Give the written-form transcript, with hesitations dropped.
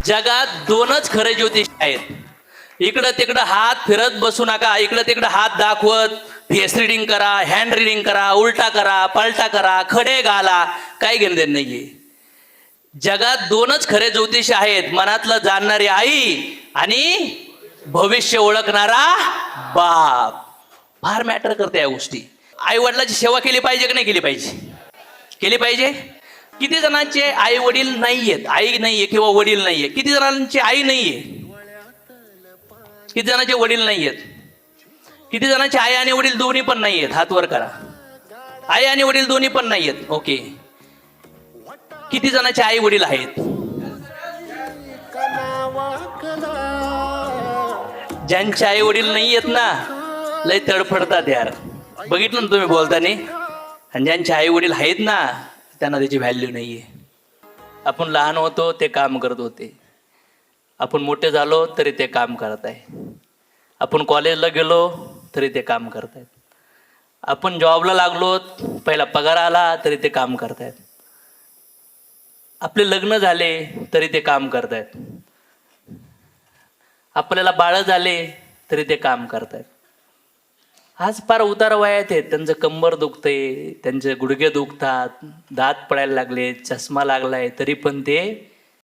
जगात दोनच खरे ज्योतिष आहेत. इकडं तिकडं हात फिरत बसू नका. इकडं तिकडं हात दाखवत फेस रिडिंग करा, हँड रिडिंग करा, उलटा करा, पलटा करा, खडे घाला, काही घेणं देणं नाहीये. जगात दोनच खरे ज्योतिष आहेत. मनातलं जाणणारी आई आणि भविष्य ओळखणारा बाप. फार मॅटर करते या गोष्टी. आई वडिलांची सेवा केली पाहिजे की नाही केली पाहिजे? केली पाहिजे. किती जणांचे आई वडील नाहीयेत, आई नाहीये किंवा वडील नाहीये? किती जणांची आई नाहीये? किती जणांचे वडील नाहीयेत? किती जणांचे आई आणि वडील दोन्ही पण नाहीयेत? हात वर करा. आई आणि वडील दोन्ही पण नाहीयेत. ओके. किती जणांचे आई वडील आहेत? ज्यांचे आई वडील नाहीयेत ना, लय तडफडतात यार. बघितलं ना तुम्ही बोलताना. आणि ज्यांचे आई वडील आहेत ना, त्यांना त्याची व्हॅल्यू नाहीये. आपण लहान होतो ते काम करत होते, आपण मोठे झालो तरी ते काम करत आहे. आपण कॉलेजला गेलो तरी ते काम करतायत. आपण जॉबला लागलो, पहिला पगार आला तरी ते काम करतायत. आपले लग्न झाले तरी ते काम करतायत. आपल्याला बाळ झाले तरी ते काम करतायत. आज फार उतार वयात आहेत, त्यांचं कंबर दुखतंय, त्यांचे गुडघे दुखतात, दात पडायला लागले, चष्मा लागलाय, तरी पण ते